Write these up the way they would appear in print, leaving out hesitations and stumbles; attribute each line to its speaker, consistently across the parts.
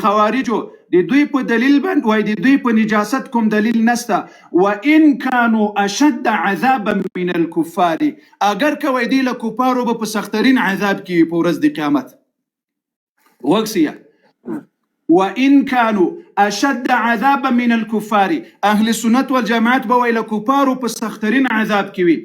Speaker 1: خوارجو د دوی په دلیل باندې وای د دوی په نجاست کوم دلیل نسته. وان كانوا اشد عذابا من الكفار، اگر کوي دی له کفارو په سخترین عذاب کې په ورځ د قیامت. وکسیه وان كانوا اشد عذابا من الكفار، اهل السنه والجماعت بوي له کفارو په سخترین عذاب کې وي.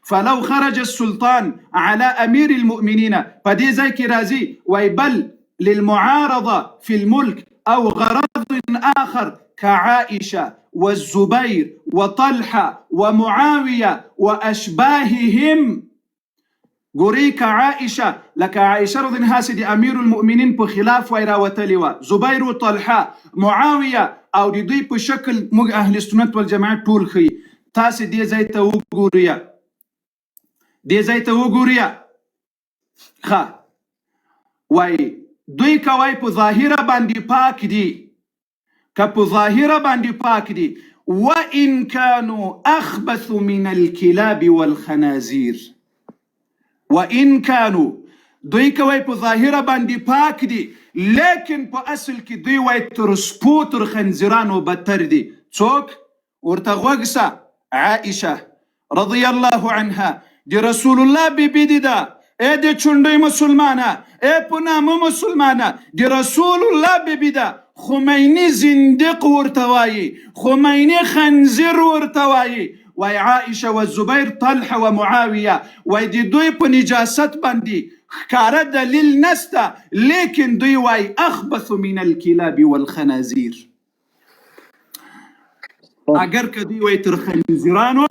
Speaker 1: فلو خرج السلطان على امير المؤمنين، فدي زي كرازي ويبل للمعارضه في الملك او غرض اخر كعائشه والزبير وطلحه ومعاويه واشباههم. قوري كعائشه لك عائشه رضي الله عنها امير المؤمنين په خلاف ويراوتلي و زبير وطلحه معاويه او دي دوی په شکل موږ اهل سنت والجماعت ټول خي. تاسو دي زي ته وګورئ، دې ځای ته وګورئ. وای دوی کوي په ظاهره باندې پاک دي، که په ظاهره باندې پاک دي. وان كانوا اخبث من الكلاب والخنازير، وان كانوا دوی کوي په ظاهره باندې پاک دي، لیکن په اصل کې دوی وای تر سپو تر خنزیرانو بدتر دي. څوک ورته غوږ سه؟ عائشه رضی الله عنها دي رسول الله بيبي دي دا اي دي چونډي مسلمانه اي په نامه مسلمانه دي رسول الله بيبي دا. خميني زندق ورتواي، خميني خنزير ورتواي. واي عائشه والزبير طلحه ومعاويه واي دي دوی په نجاست باندې ښکاره دلیل نسته، لیکن دوی واي اخبث من الكلاب والخنازير. اگر که دوی واي تر خنزیرانو،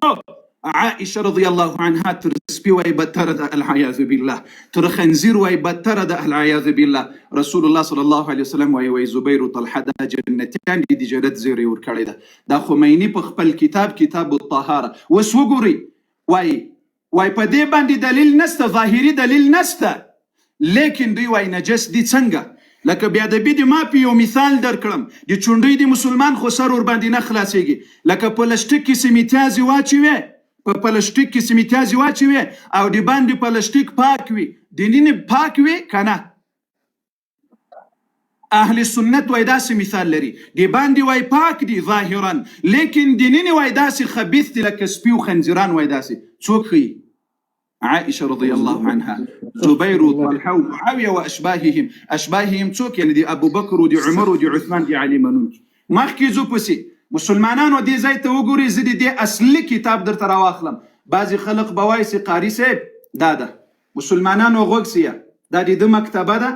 Speaker 1: عائشه رضي الله عنها ترسبي واي بدتر ده العياذ بالله، تر خنزير واي بدتر ده العياذ بالله. رسول الله صلى الله عليه وسلم واي زبير وطلحه ده جنتيان دي جنت زيري ورکړی ده. دا خمینی په خپل کتاب الطهاره وس وګوري واي په دې باندې دلیل نسته، ظاهري دلیل نسته، لیکن دوی واي نجس دي. څنګه؟ لکه بیا د بيدي ما په یو مثال درکړم، د چونډۍ دی مسلمان خو سر ور باندې نه خلاصيږي، لکه پلاستیک کې سیمیتازي واچوي، په پلاستیک کې سیمیتازي واچوي او د باندې پلاستیک پاک وي، د نینې پاک وي کنه. اهل سنت وای داسې مثال لري، د باندې وای پاک دي ظاهرا، لیکن د نینې وای داسې خبيث دي لکه سپي او خنزیران وای داسې. څوک خي؟ عائشه رضي الله عنها، زبير وطلحه ومعاويه واشباههم. اشباههم څوک؟ يعني دي ابو بكر ودي عمر ودي عثمان دي علي منون. مخکې زو پسې مسلمانانو دې ځای ته وګورئ. زه دې اصلي کتاب درته راواخلم. بعضې خلق به وایي چې قاري صاحب دا ده، مسلمانانو غوږ سیه، دا د ده مکتبه ده.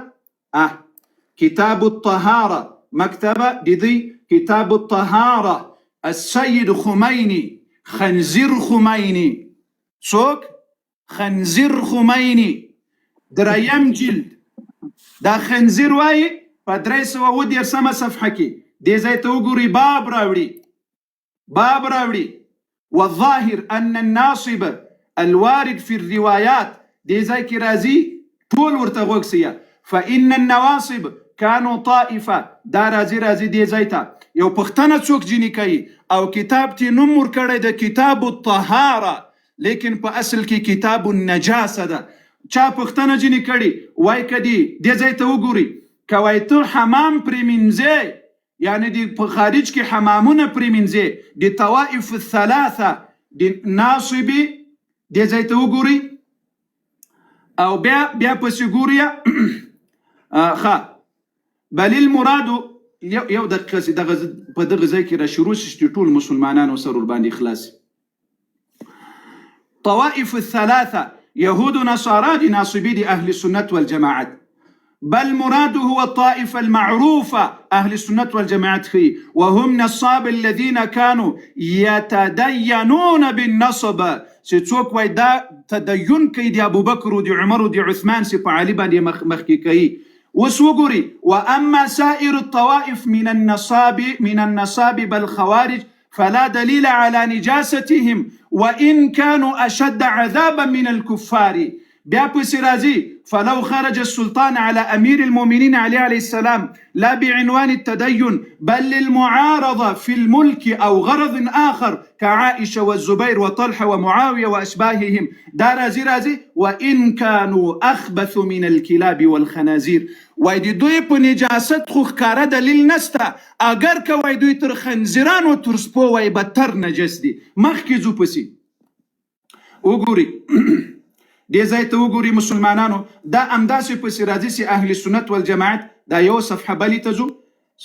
Speaker 1: کتاب الطهاره مکتبه د دوی، کتاب الطهاره السید خمینی، خنزیر خمینی. څوک؟ خنزیر خمینی، دریم جلد. دا خنزیر وایي په 310 صفحه کې. دې ځای ته وګورئ، باب راوړي والظاهر ان الناصب الوارد في الروايات. دې ځای کې راځي ټول ورته غوږ سیه. فان النواصب كانوا طائفه، دا راځي دې ځای ته یو پښتنه څوک جنې کوي او کتاب ته نوم ورکړی د کتاب الطهاره، لیکن په اصل کې کتاب النجاسه ده. چا پښتنه جنې کړي وای کدي. دې ځای ته وګورئ، کوي ته حمام پرې منځي، يعني دي خارج کې حمامونه پرې منځي، دي طوائف الثلاثه دي ناصبي. دې ځای ته وګورئ او بیا پسې ګورئ. بل المراد یو دقیقه دغه په دغه ځای کې را شروع شي ټول مسلمانانو سر ور باندې خلاص. طوائف الثلاثه يهود ونصارى دي ناصبي دي اهل السنه والجماعه. بل مراده هو الطائفة المعروفة أهل السنة والجماعة خي، وهم نصاب الذين كانوا يتدينون بالنصب. ستوك ويدا تدين كي دي أبو بكر ودي عمر ودي عثمان سيبا علي بان مخكي كي وسوغري. وأما سائر الطوائف من النصاب بالخوارج فلا دليل على نجاستهم وإن كانوا أشد عذابا من الكفار. بیا پسې راځي فلو خرج السلطان على أمير المؤمنين علي عليه السلام لا بعنوان التدين بل للمعارضة في الملك أو غرض آخر كعائشة والزبير وطلحة ومعاوية وأشباههم دا رازي وإن كانوا أخبث من الكلاب والخنازير ويدي دوی په نجاست خو ښکاره دلیل نسته اگر که وای دوی تر خنزیرانو تر سپو وای بدتر نجس دي مخکې ځو پسې وګوري دې ځای ته وګوري مسلمانانو دا همداسې پسې راځي چې اهل سنت والجماعت دا یو صفحه بلې ته ځو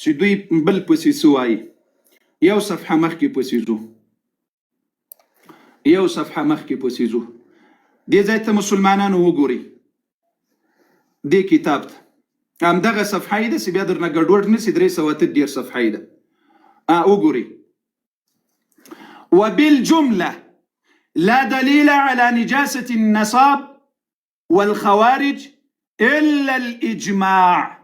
Speaker 1: چې دوی بل پسې څه وایي یو صفحه مخکې پسې ځو یو صفحه مخکې پسې ځو دې ځای ته مسلمانانو وګوري دې کتاب ته همدغه صفحه یې ده چې بیا درنه ګډوډ نه شي 313 صفحه یې ده وګوري وبالجمله لا دليل على نجاسة النصاب والخوارج إلا الإجماع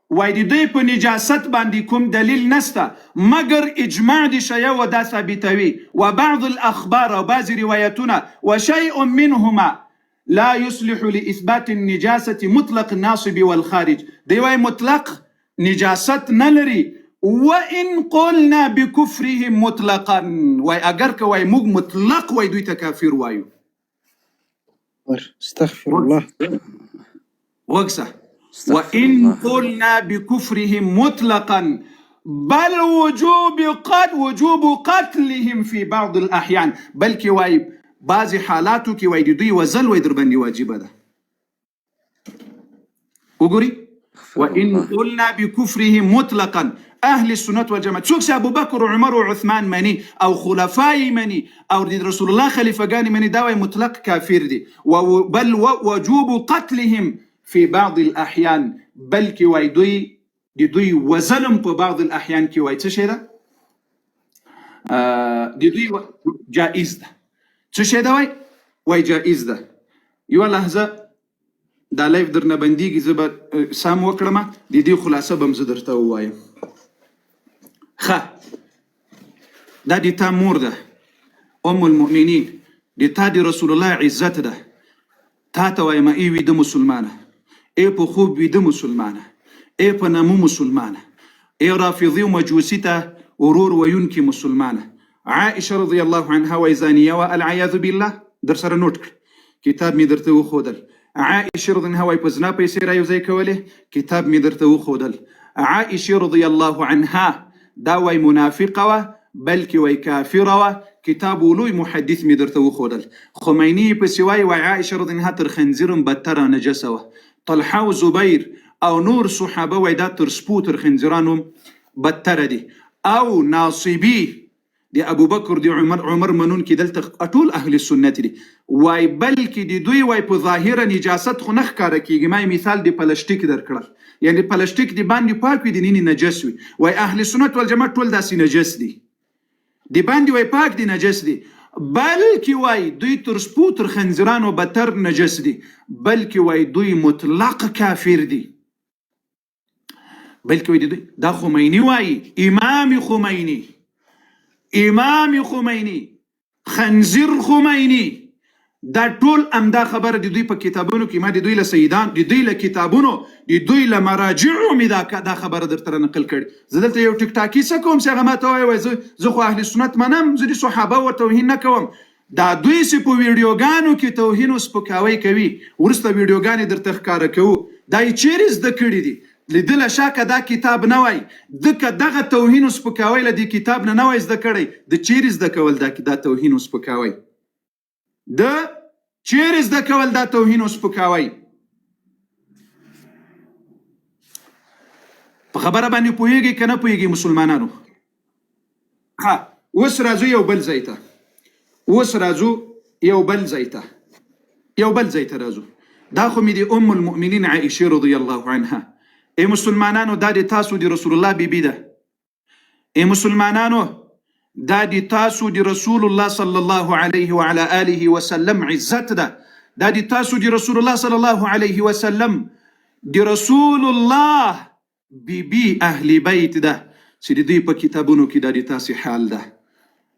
Speaker 1: ويدي دوی په نجاست باندې کوم دلیل نسته مگر اجماع دي شیء ودا ثابتوي وبعض الأخبار وبعض رواياتنا وشيء منهما لا يصلح لإثبات النجاسة مطلق الناصب والخارج دي واي مطلق نجاست نلري وإن قلنا بكفرهم مطلقا واي أجرك واي مو مطلق واي دوي تكافر وايو
Speaker 2: استغفر الله
Speaker 1: وقسه وإن قلنا بكفرهم مطلقا بل وجوب قتلهم في بعض الأحيان بل كي واي بعض حالاتو كي واي دوي وزل واي دربني واجبه ده وقولي وإن قلنا بكفرهم مطلقا أهل السنة والجماعة سوكس أبو بكر وعمر وعثمان مني أو خلفاء مني أو رسول الله خليفة قاني مني داوي مطلق كافر دي بل وجوب قتلهم في بعض الأحيان بل كي وايدوي دي دوي وزلم في بعض الأحيان كي واي تشيدا دي دوي جائز ده تشيدا واي جائز ده يو لحظة دا لايف درنا بنديگي زبا سام وكرما دي خلاصة بمزدرتا وايم دا دي تا مور ده أم المؤمنين دي تا دي رسول الله عزت ده تا تا واي ما ايوي ده مسلمانة اي پا خوب وي ده مسلمانة اي پا نمو مسلمانة اي رافضي ومجوسيتا ورور وينكي مسلمانة عائشة رضي الله عنها ويزانية والعياذ بالله در سر نوت كتاب مي درته وخودل عائشة رضي الله عنها ويبزنا بيسيرا يوزي كوله كتاب مي درته وخودل عائشة رضي الله عنها داوي منافقة بلكي وي كافرة كتاب ولوي محدث مي درته وخودل خميني بسواي وعائشة رضي الله عنها ترخنزيرن بترى نجسوه طلحة وزبير او نور صحابة ويدا ترسبو ترخنزيرانهم بترى دي او ناصبي دي ابو بكر دي عمر منون كي دلت اطول اهل السنه دي واي بلكي دي دوي واي په ظاهره نجاست خو نخ کار کیږي ما مثال دي پلاستیک درکړه يعني پلاستیک دي باندې پاک وي دي ني نجس وي واي اهل السنه والجماعه ټول داسې نجس دي دي باندې واي پاک دي نجس دي بلكي واي دوي تر سپو تر خنزرانو بتر نجس دي بلكي واي دوي مطلق كافر دي بلكي واي دوي دا خميني واي امام خميني خنزير خميني دا ټول امدا خبر دي دوی په کتابونو کې ما دي دوی له سیدان دي دوی له کتابونو دي دوی له مراجعو می دا خبر درته نقل کړي زه دلته یو ټیک ټاکی څه کوم چې هغه ما ته وایي زه خو اهل سنت منم زه دي صحابه او توهین نه کوم دا دوی سه په ویډیوګانو کې توهین او سپکاوی کوي ورسته ویډیوګانې درته ښکاره کوو دا یې چیرې زده کړي دي لیدل شاکه دا کتاب نه وای دغه توهین او سپکاوی له دې کتاب نه وای زده کړی د چیرې زده کول دا توهین او سپکاوی د چیرې زده کول دا توهین او سپکاوی په خبره باندې پوهیږي که نه پوهیږي مسلمانانو اوس راځو یو بل ځای ته راځو دا خو مې د ام المؤمنین عائشه رضی الله عنها ای مسلمانانو دا د تاسو د رسول الله بیبي ده ای مسلمانانو دا د تاسو د رسول الله صلی الله علیه وعلى آله وسلم عزت ده دا د تاسو د رسول الله صلی الله علیه وسلم د رسول الله بیبي اهل بیت ده چې د دوی په کتابونو کې دا د تاسو حال ده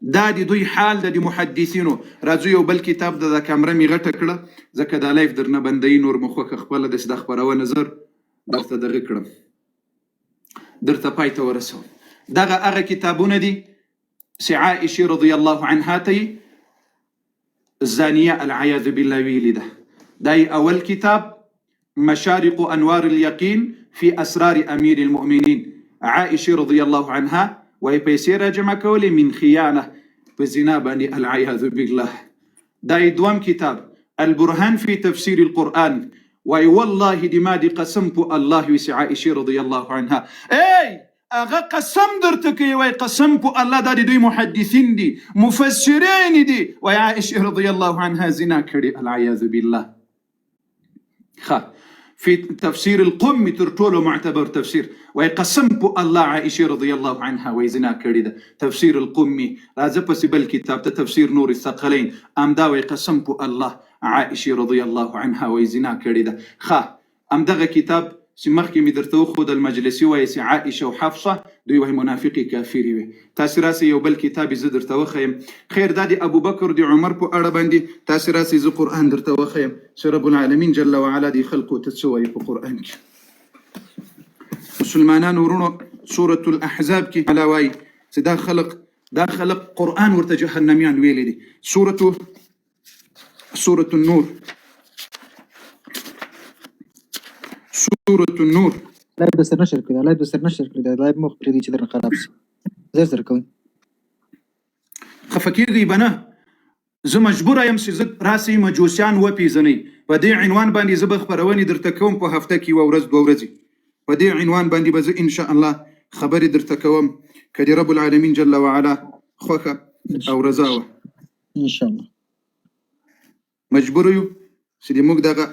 Speaker 1: دا د دوی حال د محدثینو. راځو یو بل کتاب د کامره می غټه کړه ځکه دا لایف درنه بندي نور مخوکه خپل د خبرونه نظر درته دغه کړم درته پای ته ورسوم. دغه هغه کتابونه دي چې عائشه رضی الله عنها ته الزانيه العياذ بالله ویلي ده. دای اول کتاب مشارق انوار اليقين في اسرار امير المؤمنين عائشه رضي الله عنها وهي پیسې راجمع کولې من خیانه په زنا باندې العیاذ بالله. دا دوم کتاب البرهان في تفسير القرآن وای والله دې ما دې قسم په الله وسی عائشه رضی الله عنها ای هغه قسم درته کوي وای قسم په الله دا دوی محدثین دي مفسرین دي وای عائشه رضی الله عنها زنا کړي العیاذ بالله. في تفسير القم ترتولو معتبر تفسير ويقسم بو الله عائشة رضي الله عنها ويزنا كريدة تفسير القمي لازم بل كتاب تفسير نور الثقلين أمدا ويقسم بو الله عائشة رضي الله عنها ويزنا كريدة أمدا كتاب سمخي مدرتو خود المجلسي ويسي عائشة وحفصة دوي وهي منافقي كافري وي تاسراسي يو بل كتاب زدرتو خيم خير دادي أبو بكر دي عمر بو أرباندي تاسراسي زي قرآن درتو خيم رب العالمين جل وعلا دي خلقو تتسوي في قرآنك. مسلمانان ورونو سورة الأحزاب كي على واي دا خلق قرآن ورتجهنميان ويلي دي سورة النور سورة النور
Speaker 2: لايف بس نشر كده لايف مخ بريدي كده خراب زي زركم
Speaker 1: خفكيري بنا زه مجبوره یم چې زه راسي مجوسیان وپیژنئ. په دې عنوان باندې زه به خپرونې درته کوم په هفته کې یوه ورځ دوه ورځې په دې عنوان باندې به زه انشاء الله خبرې درته کوم که د رب العالمین جل وعلا خوښه او رضا وه.
Speaker 2: انشاء الله
Speaker 1: مجبور یو چې د موږ دغه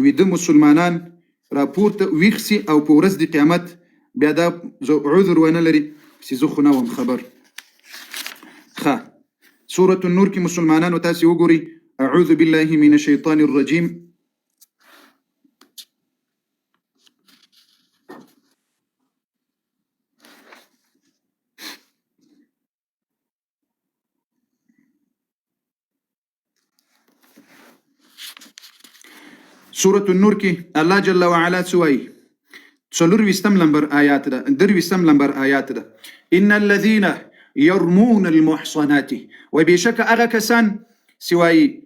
Speaker 1: ویده مسلمانان راپورته ویښ سي او په ورځ د قیامت بیا دا عذر ونه لري چې زه خو نه وم خبر. سورة النور كي مسلمانان وتاسي وقري أعوذ بالله من الشيطان الرجيم. سورة النور كي الله جل وعلا سوي تسلور ويستم لمبر آيات دا در ويستم لمبر آيات دا إن الذين يرمون المحصنات وبشك أغا كسان سواي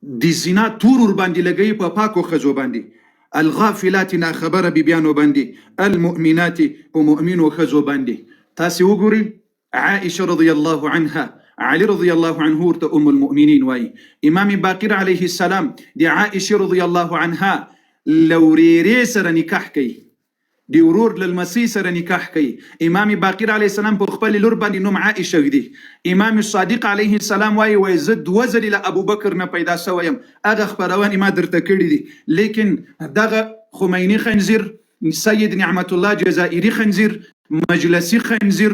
Speaker 1: دي زنا تورور باندي لغاي پا پاكو خزو باندي الغافلات نا خبر ببيانو باندي المؤمنات ومؤمنو خزو باندي تاسي وقوري عائشة رضي الله عنها علي رضي الله عنه أم المؤمنين واي إمام باقر عليه السلام دي عائشة رضي الله عنها لو ريري سر نكاح كي دي ورور للمسيح سره نکاح کوي. امام باقر علیه السلام په خپل لور باندې نوم عائشه وي. امام صادق علیه السلام وایي زه دوه ځلې له ابو بکر نه پیدا شویم هغه خبرونه ما درته کړي دي لیکن دغه خمینی خنزیر سید نعمت الله جزائري خنزیر مجلسي خنزیر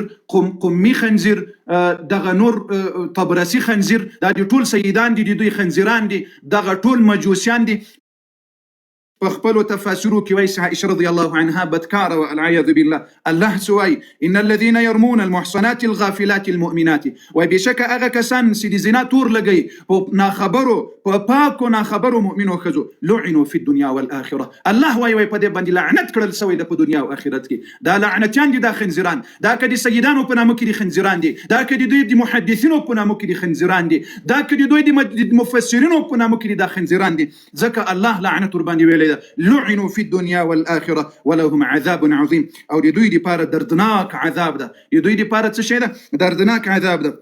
Speaker 1: قمی خنزیر دغه نور طبرسي خنزیر دا ټول سیدان دي دوی خنزیران دي دغه ټول مجوسیان دي. فاخبلوا تفاسروا كويس عائشة رضي الله عنها بدكارة والعياذ بالله الله سواي إن الذين يرمون المحصنات الغافلات المؤمنات وبشك أغا كسان سيدي زنا تور لغي ناخبروا وباكو ناخبروا مؤمنوا خزو لعنوا في الدنيا والآخرة. الله واي پده باندې لعنت کړل سوی د په دنیا او آخرت کې دا لعنتيان دي دا خنزيران دا کدي سيدانو په نامو کې دي خنزيران دي دا کدي دوی د محدثینو په نامو کې دي خنزيران دي دا کدي دوی د مفسرینو په نامو کې دي دا خنزيران دي ځکه الله لعنت ور باندې ویلي لعنوا في الدنيا والآخرة ولهم عذاب عظيم او دي دوی دي پاره دردناک عذاب ده دي دوی دي پاره څه شي ده دردناک عذاب ده.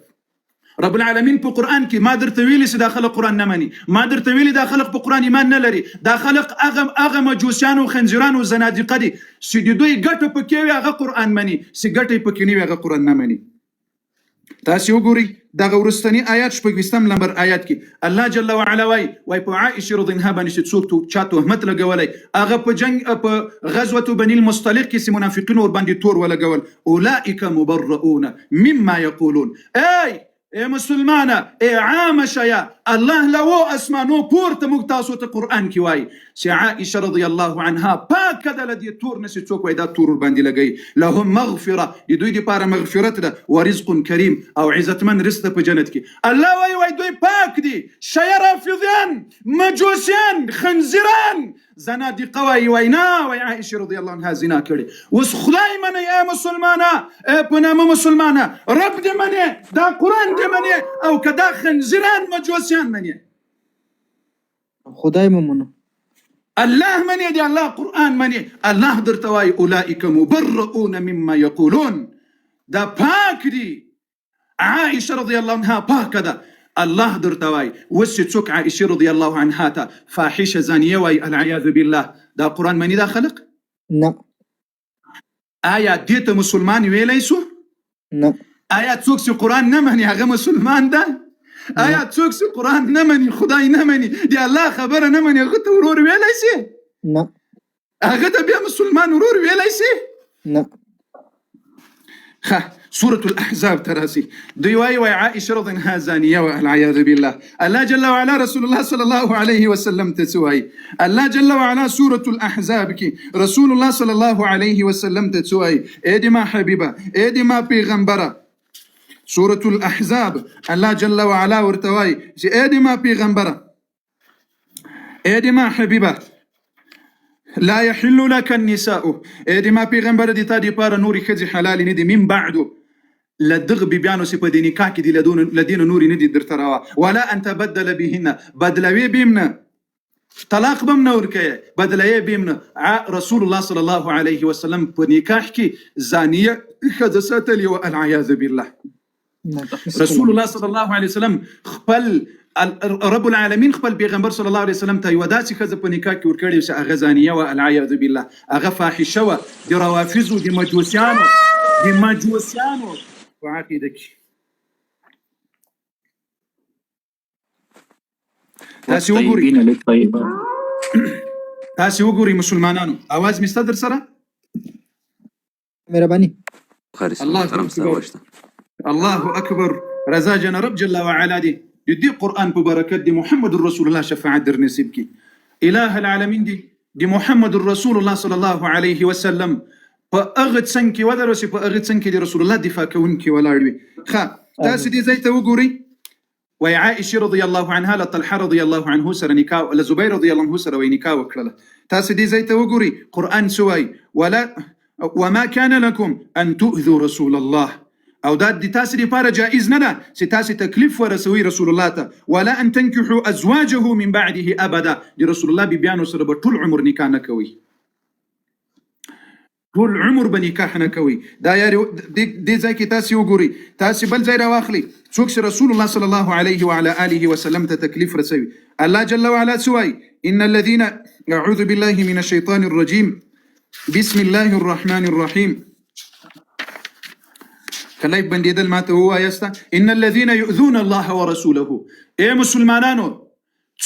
Speaker 1: رب العالمين په قرآن کې ما درته ویلي چې دا خلق قرآن نه مني ما درته ویلي دا خلق په قرآن ایمان نه لري دا خلق هغه مجوسیان او خنزیران او زنادقه دي چې دوی ګټه پکې وي هغه قرآن مني چې ګټه پکې نه وي هغه قرآن نه مني. تاسو وګورئ دغه ورستنی آیات شپږویشتم نمبر آیات کې الله جل وعلا وای په عائشه رضی الله عنها باندې چې څوک چا تهمت لګولی هغه په جنگ په غزوه بني المصطلق کې چې منافقین ور باندې تور ولګول اولئک مبرؤون مما یقولون. ای مسلمانه عام شيا الله لو اسمانو پورته مقتاسو ته قران کی وای چې عائشه رضی الله عنها پاک کده لدی تور نشي څوک وای دا تور باندې لګي لهم مغفره دوی دی پاره مغفرت ده ورزق کریم او عزت من رزق په جنت کې الله وای دوی پاک دي شیا رافضیان مجوسیان خنزیران زنادقه وینا وای عائشه رضی الله عنها زنا کړي وس خدای منه یا مسلمانه په نامه مسلمانه رب دې منه دا قران دې منه او کدا خنزیران مجوسیان منه
Speaker 2: خدای ممنو
Speaker 1: الله منه دي الله قران منه الله درتواي اولئك مبرؤون مما يقولون دا پاک دي عائشه رضی الله عنها پاک ده الله درتواي وسڅوک عائشه رضی الله عنها ته فاحشه زانيه وای العياذ بالله دا قران مني دا خلق
Speaker 2: نه
Speaker 1: آیا دې ته مسلمان ویلای شو
Speaker 2: نه
Speaker 1: آیا څوک چې قران نه مني هغه مسلمان ده آیا څوک چې قران نه مني خدای نه مني دی الله خبره نه مني هغه ته ورور ویلای شي
Speaker 2: نه
Speaker 1: هغه ته بیا مسلمان ورور ویلای شي
Speaker 2: نه
Speaker 1: سورة الأحزاب تراسي ديواي عائشة رضي عنها زانية والعياذ بالله الله جل وعلا رسول الله صلى الله عليه وسلم تسوي الله جل وعلا سورة الأحزاب كي رسول الله صلى الله عليه وسلم تسوي ايدي ما حبيبة ايدي ما بيغمبرة سورة الأحزاب الله جل وعلا ورتواي ايدي ما بيغمبرة ايدي ما حبيبة لا يحل لك النساء ايدي ما پیغمبر دي تا دي پاره نوري خزي حلال نه دي من بعد لدغ بيانو سي په دي نکاح کې دي لدين نوري نه دي درتروا ولا ان تبدل بهن بدلوي بيمنا طلاق بم نور کې بدلوي بيمنا رسول الله صلى الله عليه وسلم په نکاح کې زانيه خذسات لي والعياذ بالله رسول الله صلى الله عليه وسلم خپل رب العالمين خپل پیغمبر صلی الله علیه وسلم ته یو داسې ښځه په نکاح کې ورکړې چې هغه زانیه وه العیاذ بالله هغه فاحشه وه د روافضو د مجوسیانو په عقیده کې تاسې وګورئ مسلمانانو اواز مې ستا در سره
Speaker 2: مهرباني
Speaker 1: الله اکبر رضا جن رب جل وعلا دي دي قرآن ببركات دي محمد رسول الله شفاعة در نسيب کی إله العالمين دي محمد رسول الله صلى الله عليه وسلم پا اغد سنکی ودروسی پا اغد سنکی دي رسول الله دفاع كونكي ولاړوي تاسي دي زيت وګوري وي عائشة رضي الله عنها لطلحة رضي الله عنه سر نكاو لزبير رضي الله عنه سر وي نكاو وكرله تاسي دي زيت وګوري قرآن سوي وما كان لكم أن تؤذوا رسول الله او دا دي تاسي دي پاره جائز نه ده چې تاسي تکلیف ورسوي رسول الله ته ولا ان تنكحوا ازواجه من بعده ابدا دي رسول الله بيانو سره به ټول عمر نکاح نه کوي ټول عمر به نکاح نه کوي دا یاري دي ځای کې تاسي وګوري تاسي بل ځای راواخلي څوک چې رسول الله صلى الله عليه وعلى اله وسلم ته تکلیف رسوي الله جل وعلا سوي ان الذين اعوذ بالله من الشيطان الرجيم بسم الله الرحمن الرحيم خلايف بنديدل ما هو يستا ان الذين يؤذون الله ورسوله اي مسلمانانو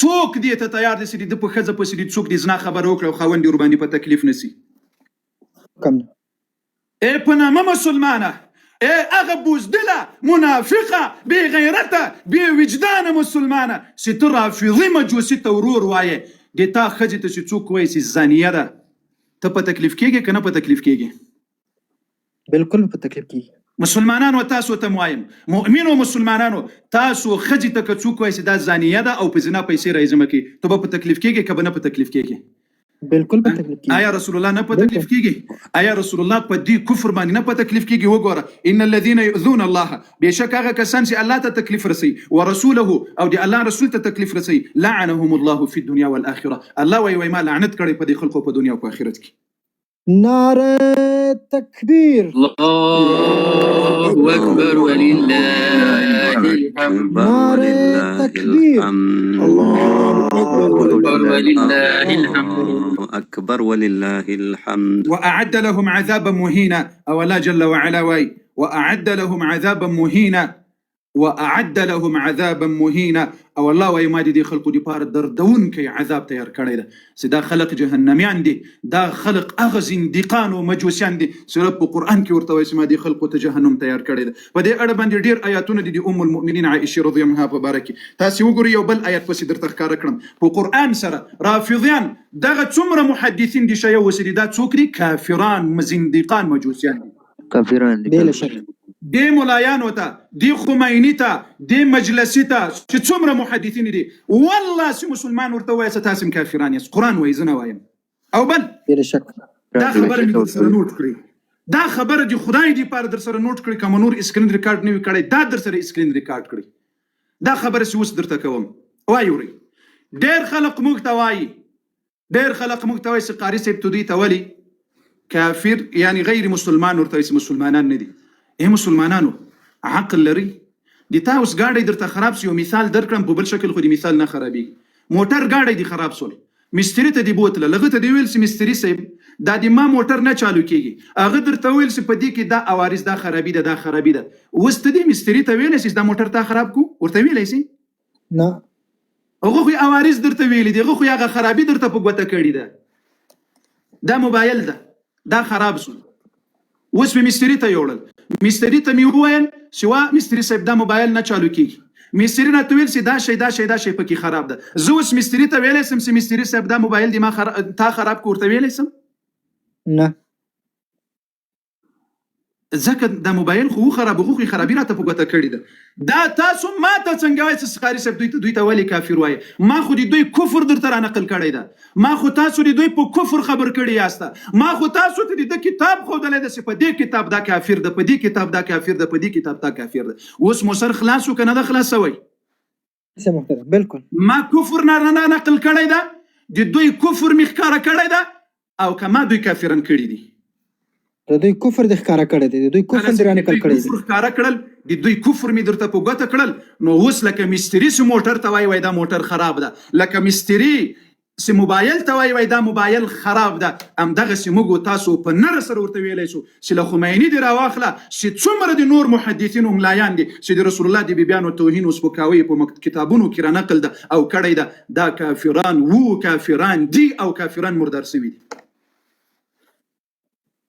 Speaker 1: څوک دي ته تیار دي سړي د په خزه په سړي څوک دي زنا خبر وکړو خوند ور باندې په تکلیف نسی
Speaker 2: کم
Speaker 1: اي په نامه مسلمانه اي هغه بوزدله منافقه بي غیرته بي وجدان مسلمانه ستر رافضي مجوسي تورور وایي د تا خزه ته څوک وایي چې زانیه ده ته په تکلیف کېږي کنه په تکلیف کېږي
Speaker 2: بالکل په تکلیف کېږي
Speaker 1: مسلمانانو تاسو ته موایم مؤمنو مسلمانانو تاسو خځې ته که څوک وایي چې دا زانیه ده او په زنا پیسې راځم کې ته به په تکلیف کېږي که به نه په تکلیف کېږي
Speaker 2: بالکل په تکلیف کېږي
Speaker 1: آیا رسول الله نه په تکلیف کېږي آیا رسول الله په دې کفر باندې نه په تکلیف کېږي وګوره ان الذين يؤذون الله بشک هغه کسان چې الله ته تکلیف رسي ورسوله او دی الله رسول ته تکلیف رسي لعنهم الله في الدنيا والاخره الله وای ما لعنت کړي په دې خلکو په دنیا او په آخرت کې
Speaker 2: نعرة تكبير
Speaker 3: الله أكبر ولله الحمد
Speaker 2: نعرة تكبير
Speaker 3: الله أكبر ولله الحمد
Speaker 4: الله أكبر ولله الحمد
Speaker 1: وأعد لهم عذابا مهينا أو لا جل وعلا وأعد لهم عذابا مهينا واعد لهم عذابا مهینا او الله وای ما دي خلقو دي پار دردون کی عذاب تیار کړی ده سدا خلق جهنميان دي دا خلق اغه زندقان او مجوسیان دي سره په قران کې ورته وای ما دي خلقو ته جهنم تیار کړی ده په دې اړه باندې ډیر آیاتونه دي ام المؤمنین عائشه رضی الله عنها مبارکي تاسو وګورئ یو بل آیات پسې درته ښکار کړم په قران سره رافضیان دغه څومره محدثین دي شی وسدي دا څوک دي کافران زندقان مجوسیان
Speaker 3: كافران
Speaker 2: بلا شك
Speaker 1: دي ملایان وتا دي خمینی ته دي مجلسی ته چې څومره محدثین دي والله سي مسلمان ورته وایي تاسو کافران یاست قران وایي زنه وایم او بل
Speaker 2: بلا شك
Speaker 1: دا خبره مې در سره نوٹ کړی دا خبره دی خدای دی پاره در سره نوٹ کړی کوم نور اسکرین ریکارډ نه وی کړی دا در سره اسکرین ریکارډ کړی دا خبره سی اوس درته کوم وایوري ډیر خلق محتوای ډیر خلق محتوای سي قاری سي ابتدی تولی کافر یعنی غیر مسلمان ورته مسلمانان نه دي اے مسلمانانو عقل لري دي تاسو ګاډي درته خراب سي او مثال درکړم په بل شکل خو دي مثال نه خرابي موټر ګاډي دي خراب سول مستری ته دی بوتله لغه ته دی ویل سي مستری صاحب دا د ما موټر نه چالو کیږي هغه درته ویل سي په دې کې دا اوارز دا خرابي ده دا خرابي ده وست دی مستری ته ویل سي دا موټر ته خراب کو ورته ویل سي
Speaker 2: نه
Speaker 1: هغه خو اوارز درته ویل دي هغه خو هغه خرابي درته په ګوته کړی ده دا موبایل ده دا خراب سول اوس مې مستری ته یوړل مستری ته مې وویل چې وا مستری صاحب دا موبایل نه چالو کیږي مستری نه ویل چې دا شی پکې خراب ده زه اوس مستری ته ویلی سم چې مستری صاحب دا موبایل دی ما تا خراب کو ورته ویلی سم
Speaker 2: نه
Speaker 1: ځکه دا موبایل خو خرابي راته په ګوته کړې ده دا تاسو ما ته څنګه وایي چې ښکاري صاحب دوی ته ولې کافر وایي ما خو د دوی کفر درته رانقل کړی ده ما خو تاسو د دوی په کفر خبر کړی یاست ما خو تاسو ته د کتاب ښودلی ده چې په دې کتاب دا کافر ده په دې کتاب دا کافر ده په دې کتاب دا کافر ده اوس مو سر خلاص و که نه ده خلاصوئ
Speaker 2: سم محترم بالکل
Speaker 1: ما کفر نه نقل کړی ده د دوی کفر مې ښکاره کړی ده او که ما دوی کافران کړي دي
Speaker 2: د دوی کفر د ښکارا کړی دی د دوی کفر د رانقل کړی دی
Speaker 1: ښکارا کړل د دوی کفر می درته په ګوته کړل نو اوس لکه مستری سي موټر ته وای دا موټر خراب ده لکه مستری سي موبایل ته وای دا موبایل خراب ده ام دغه سي موږ تاسو په نر سره ورته ویلای شو چې له خمینی دی راواخله چې څومره د نور محدثین او ملایان دي چې د رسول الله دی بیان او توهین او سپکاوی په کتابونو کې را نقل ده او کړی ده دا کافران وو کافران دي او کافران مردار سوي دي